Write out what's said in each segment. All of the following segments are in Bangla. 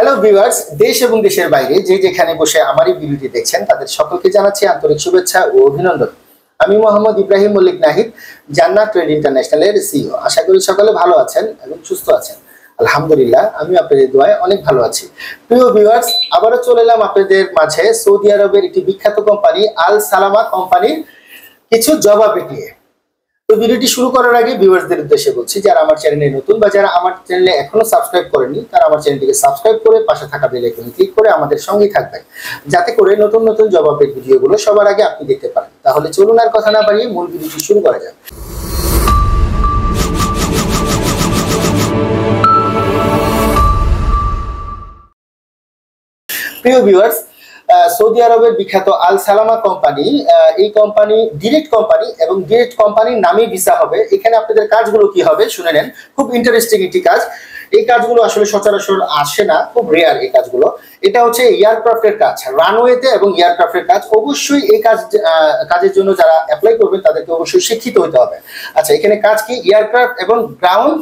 হ্যালো ভিউয়ার্স, দেশ এবং দেশের বাইরে যে যেখানে বসে আমার এই ভিডিওটি দেখছেন তাদের সকলকে জানাচ্ছি আন্তরিক শুভেচ্ছা ও অভিনন্দন। আমি মোহাম্মদ ইব্রাহিম মল্লিক নাহিদ, জান্নাত ট্রেড ইন্টারন্যাশনালের সিইও। আশা করি সকলে ভালো আছেন এবং সুস্থ আছেন। আলহামদুলিল্লাহ, আমি আপনাদের দোয়ায় অনেক ভালো আছি। প্রিয় ভিউয়ার্স, আবারও চলে এলাম আপনাদের মাঝে সৌদি আরবের একটি বিখ্যাত কোম্পানি আল সালামা কোম্পানির কিছু জবাব নিয়ে। তো ভিডিওটি শুরু করার আগে ভিউয়ার্সদের উদ্দেশ্যে বলছি, যারা আমার চ্যানেলে নতুন বা যারা আমার চ্যানেলে এখনো সাবস্ক্রাইব করেনি তারা আমার চ্যানেলটিকে সাবস্ক্রাইব করে পাশে থাকা বেল আইকনে ক্লিক করে আমাদের সঙ্গেই থাকবেন, যাতে করে নতুন নতুন জবাবের ভিডিওগুলো সবার আগে আপনি দেখতে পারেন। তাহলে চলুন আর কথা না বাড়িয়ে মূল ভিডিওটি শুরু করা যাক। প্রিয় ভিউয়ার্স, সৌদি আরবের বিখ্যাত আল সালামা কোম্পানি, এই কোম্পানি ডিরেক্ট কোম্পানি এবং ডিরেক্ট কোম্পানির নামে ভিসা হবে। এখানে আপনাদের কাজগুলো কি হবে শুনে নেন, খুব ইন্টারেস্টিং একটি কাজ। এই কাজগুলো আসলে সচরাচর আসে না, খুব রেয়ার এই কাজগুলো। এটা হচ্ছে এয়ারক্রাফটের কাজ, রানওয়েতে এবং এয়ারক্রাফটের কাজ। অবশ্যই এই কাজের জন্য যারা অ্যাপ্লাই করবেন তাদেরকে অবশ্যই শিক্ষিত হতে হবে। আচ্ছা, এখানে কাজ কি? এয়ারক্রাফট এবং গ্রাউন্ড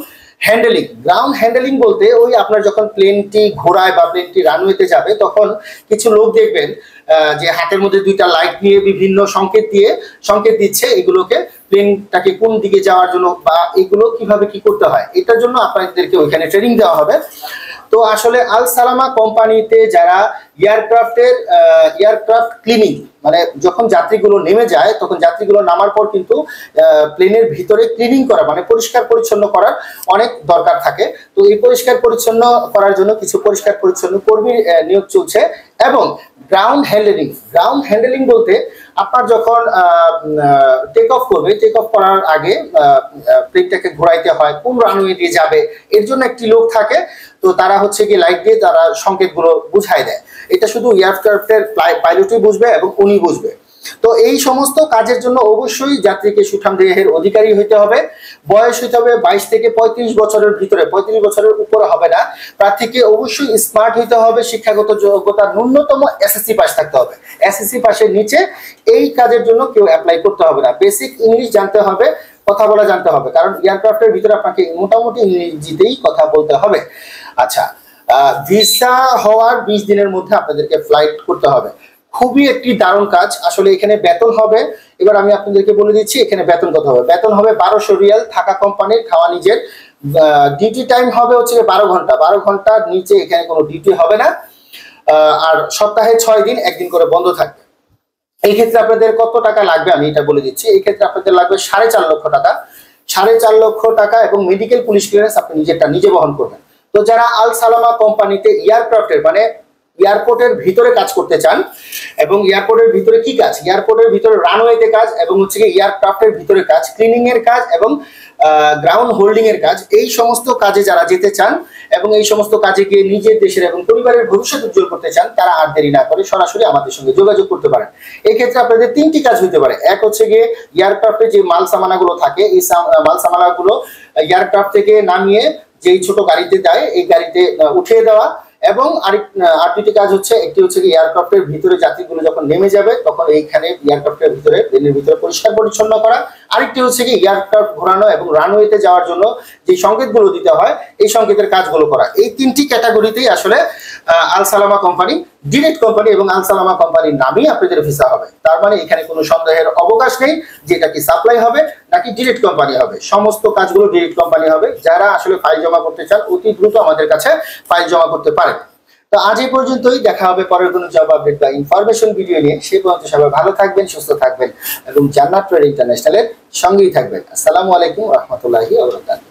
হ্যান্ডেলিং। গ্রাউন্ড হ্যান্ডেলিং বলতে ওই আপনার যখন প্লেনটি ঘোরায় বা প্লেনটি রানওয়েতে যাবে তখন কিছু লোক দেখবেন যে হাতের মধ্যে দুইটা লাইট নিয়ে বিভিন্ন সংকেত দিচ্ছে এগুলোকে, প্লেনটাকে কোন দিকে যাওয়ার জন্য বা এগুলো কিভাবে কি করতে হয় এটার জন্য আপনাদেরকে ওইখানে ট্রেনিং দেওয়া হবে। তো আসলে আল সালামা কোম্পানিতে যারা এয়ারক্রাফট ক্লিনিং, মানে যখন যাত্রীগুলো নেমে যায় তখন যাত্রীগুলো নামার পর কিন্তু প্লেনের ভিতরে ক্লিনিং করা মানে পরিষ্কার পরিচ্ছন্ন করার অনেক দরকার থাকে। তো এই পরিষ্কার পরিচ্ছন্ন করার জন্য কিছু পরিষ্কার পরিচ্ছন্ন কর্মী নিয়োগ চলছে। এবং গ্রাউন্ড হ্যান্ডেলিং বলতে আপনার যখন টেক অফ করবে, টেক অফ করার আগে প্লেনটাকে ঘোরাইতে হয়, কোন রানওয়ে দিয়ে যাবে এর জন্য একটি লোক থাকে। তো তারা হচ্ছে কি লাইট দিয়ে তারা সংকেতগুলো বুঝাই দেয়। এটা শুধু এয়ারক্রাফটের পাইলটই বুঝবে এবং উনি বুঝবে। তো এই সমস্ত কাজের জন্য অবশ্যই যাত্রীকে সুঠাম দেহের অধিকারী হইতে হবে। বয়স হইতে হবে 22 থেকে 35 বছরের ভিতরে, 35 বছরের উপরে হবে না। প্রার্থীকে অবশ্যই স্মার্ট হইতে হবে। শিক্ষাগত যোগ্যতার ন্যূনতম এসএসসি পাস থাকতে হবে। এসএসসি পাসের নিচে এই কাজের জন্য কেউ অ্যাপ্লাই করতে হবে না। বেসিক ইংলিশ জানতে হবে, কথা বলা জানতে হবে, কারণ এয়ারক্রাফটের ভিতরে আপনাকে মোটামুটি ইংরেজিতেই কথা বলতে হবে। আচ্ছা, ভিসা হওয়ার 20 দিনের মধ্যে আপনাদেরকে ফ্লাইট করতে হবে। খুবই একটি দারুণ কাজ। আসলে এখানে বেতন হবে, এবার আমি আপনাদেরকে বলে দিচ্ছি এখানে বেতন কত হবে। বেতন হবে 1200 রিয়াল, থাকা কোম্পানির, খাওয়া নিজের। ডিউটি টাইম হবে হচ্ছে 12 ঘন্টা। 12 ঘন্টার নিচে এখানে কোনো ডিউটি হবে না। আর সপ্তাহে 6 দিন, একদিন করে বন্ধ থাকবে। এই ক্ষেত্রে আপনাদের কত টাকা লাগবে আমি এটা বলে দিচ্ছি। এই ক্ষেত্রে আপনাদের লাগবে 4.5 লক্ষ টাকা। 4.5 লক্ষ টাকা এবং মেডিকেল পুলিশ ক্লিয়ারেন্স আপনি নিজে বহন করবেন। তো যারা আল সালামা কোম্পানিতে এয়ারক্রাফটের মানে এয়ারপোর্টের ভিতরে কাজ করতে চান, এবং এয়ারপোর্টের ভিতরে কি কাজ, এয়ারপোর্টের ভিতরে রানওয়েতে কাজ এবং হচ্ছে কি এয়ারক্রাফটের ভিতরে কাজ, ক্লিনিং এর কাজ এবং গ্রাউন্ড হোল্ডিং এর কাজ, এই সমস্ত কাজে যারা যেতে চান এবং এই সমস্ত কাজে গিয়ে নিজের দেশের এবং পরিবারের ভবিষ্যৎ উজ্জ্বল করতে চান, তারা আর দেরি না করে সরাসরি আমাদের সঙ্গে যোগাযোগ করতে পারেন। এই ক্ষেত্রে আপনাদের 3টি কাজ হতে পারে। এক হচ্ছে গিয়ে এয়ারক্রাফটে যে মাল সামানাগুলো থাকে, এই মাল সামানাগুলো এয়ারক্রাফট থেকে নামিয়ে যেই ছোট গাড়িতে দেয় এই গাড়িতে উঠিয়ে দেওয়া, এবং আর 2টি কাজ হচ্ছে, একটি হচ্ছে কি এয়ারক্রাফটের ভিতরে যাত্রীগুলো যখন নেমে যাবে তখন এইখানে এয়ারক্রাফটের ভিতরে প্লেনের ভিতরে পরিষ্কার পরিচ্ছন্ন করা, আরেকটি হচ্ছে কি এয়ারক্রাফট ঘোরানো এবং রানওয়েতে যাওয়ার জন্য যে সংকেতগুলো দিতে হয় এই সংকেতের কাজগুলো করা। এই 3টি ক্যাটাগরিতেই আসলে আল সালামা কোম্পানি ডিরেক্ট কোম্পানি এবং আল সালামা কোম্পানির নামেই আপনাদের ভিসা হবে। তার মানে এখানে কোনো সন্দেহের অবকাশ নেই যে এটা কি সাপ্লাই হবে নাকি ডিরেক্ট কোম্পানি হবে। সমস্ত কাজগুলো ডিরেক্ট কোম্পানি হবে। যারা আসলে ফাইল জমা করতে চান অতি দ্রুত আমাদের কাছে ফাইল জমা করতে পারেন। তো আজ এই পর্যন্তই, দেখা হবে পরের কোনো জব আপডেট বা ইনফরমেশন ভিডিও নিয়ে। সেই পর্যন্ত সবাই ভালো থাকবেন, সুস্থ থাকবেন এবং জান্নাত ট্রেড ইন্টারন্যাশনালের সঙ্গেই থাকবেন। আসসালামু আলাইকুম ওয়া রাহমাতুল্লাহি ওয়া বারাকাতুহু।